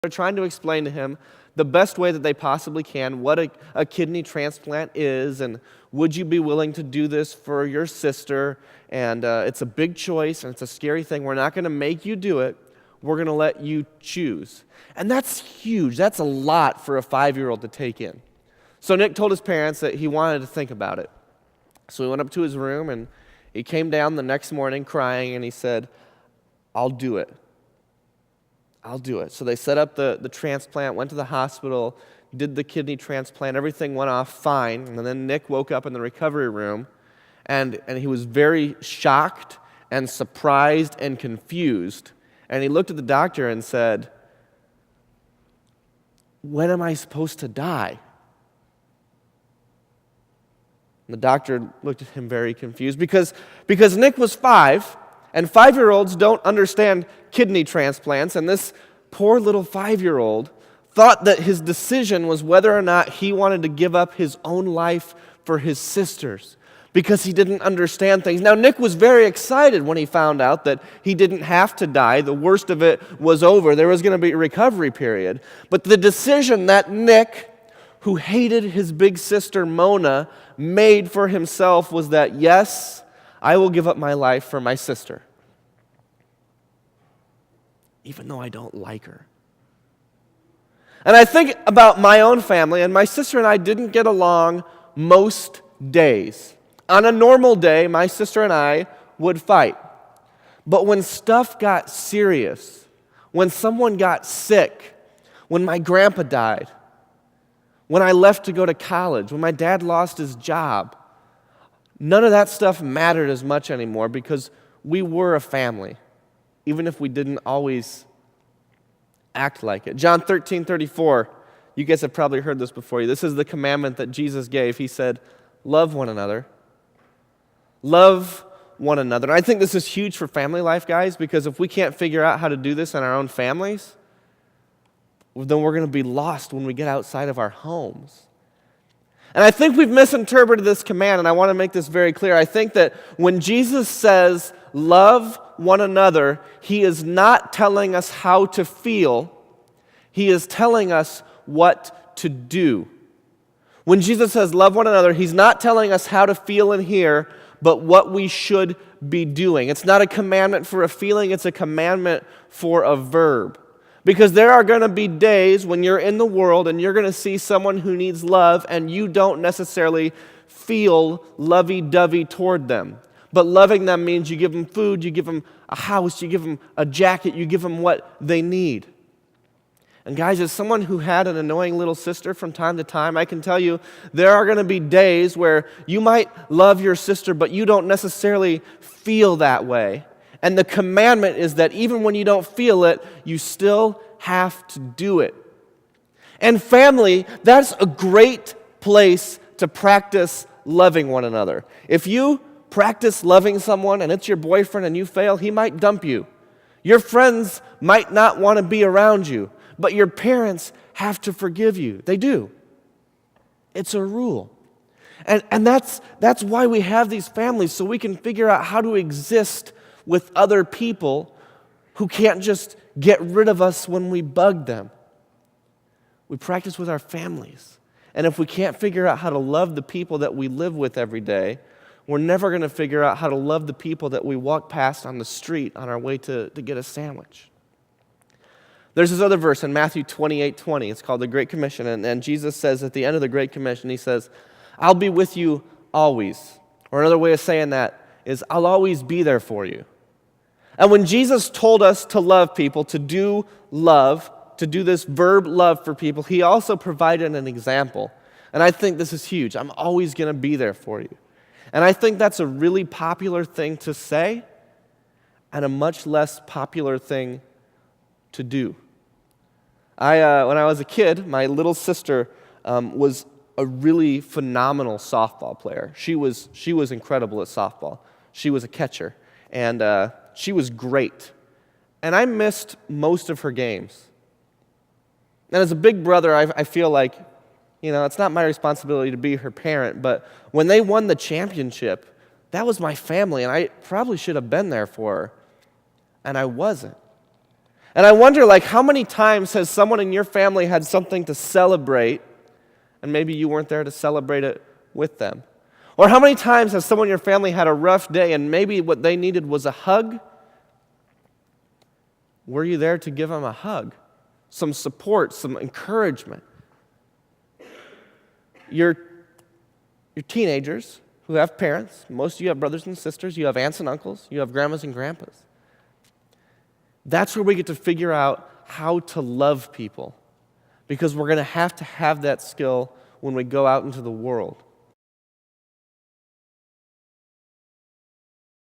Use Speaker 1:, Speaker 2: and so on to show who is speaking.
Speaker 1: They're trying to explain to him the best way that they possibly can what a kidney transplant is, and would you be willing to do this for your sister? And it's a big choice, and it's a scary thing. We're not going to make you do it. We're going to let you choose. And that's huge. That's a lot for a 5-year-old to take in. So Nick told his parents that he wanted to think about it. So he went up to his room, and he came down the next morning crying, and he said, "I'll do it. I'll do it." So they set up the transplant, went to the hospital, did the kidney transplant. Everything went off fine. And then Nick woke up in the recovery room, and he was very shocked and surprised and confused. And he looked at the doctor and said, "When am I supposed to die?" And the doctor looked at him very confused because Nick was 5, and 5-year-olds don't understand kidney transplants, and this poor little 5-year-old thought that his decision was whether or not he wanted to give up his own life for his sister's because he didn't understand things. Now, Nick was very excited when he found out that he didn't have to die. The worst of it was over. There was going to be a recovery period. But the decision that Nick, who hated his big sister Mona, made for himself was that, yes, I will give up my life for my sister, even though I don't like her. And I think about my own family, and my sister and I didn't get along most days. On a normal day, my sister and I would fight. But when stuff got serious, when someone got sick, when my grandpa died, when I left to go to college, when my dad lost his job, none of that stuff mattered as much anymore because we were a family, even if we didn't always act like it. John 13:34, you guys have probably heard this before. This is the commandment that Jesus gave. He said, "Love one another." Love one another. And I think this is huge for family life, guys, because if we can't figure out how to do this in our own families, then we're going to be lost when we get outside of our homes. And I think we've misinterpreted this command, and I want to make this very clear. I think that when Jesus says, "Love one another," he is not telling us how to feel. He is telling us what to do. When Jesus says, "Love one another," he's not telling us how to feel in here, but what we should be doing. It's not a commandment for a feeling, it's a commandment for a verb. Because there are going to be days when you're in the world and you're going to see someone who needs love and you don't necessarily feel lovey-dovey toward them. But loving them means you give them food, you give them a house, you give them a jacket, you give them what they need. And guys, as someone who had an annoying little sister from time to time, I can tell you there are going to be days where you might love your sister, but you don't necessarily feel that way. And the commandment is that even when you don't feel it, you still have to do it. And family, that's a great place to practice loving one another. If you practice loving someone and it's your boyfriend and you fail, he might dump you. Your friends might not want to be around you, but your parents have to forgive you. They do. It's a rule. And that's why we have these families, so we can figure out how to exist with other people who can't just get rid of us when we bug them. We practice with our families. And if we can't figure out how to love the people that we live with every day, we're never going to figure out how to love the people that we walk past on the street on our way to get a sandwich. There's this other verse in Matthew 28:20. It's called the Great Commission. And Jesus says at the end of the Great Commission, he says, "I'll be with you always." Or another way of saying that is, I'll always be there for you. And when Jesus told us to love people, to do love, to do this verb love for people, he also provided an example. And I think this is huge. I'm always going to be there for you. And I think that's a really popular thing to say and a much less popular thing to do. When I was a kid, my little sister was a really phenomenal softball player. She was incredible at softball. She was a catcher, and she was great. And I missed most of her games. And as a big brother, I feel like, it's not my responsibility to be her parent, but when they won the championship, that was my family, and I probably should have been there for her, and I wasn't. And I wonder, like, how many times has someone in your family had something to celebrate, and maybe you weren't there to celebrate it with them? Or how many times has someone in your family had a rough day, and maybe what they needed was a hug? Were you there to give them a hug, some support, some encouragement? Your teenagers who have parents, most of you have brothers and sisters, you have aunts and uncles, you have grandmas and grandpas. That's where we get to figure out how to love people, because we're going to have that skill when we go out into the world.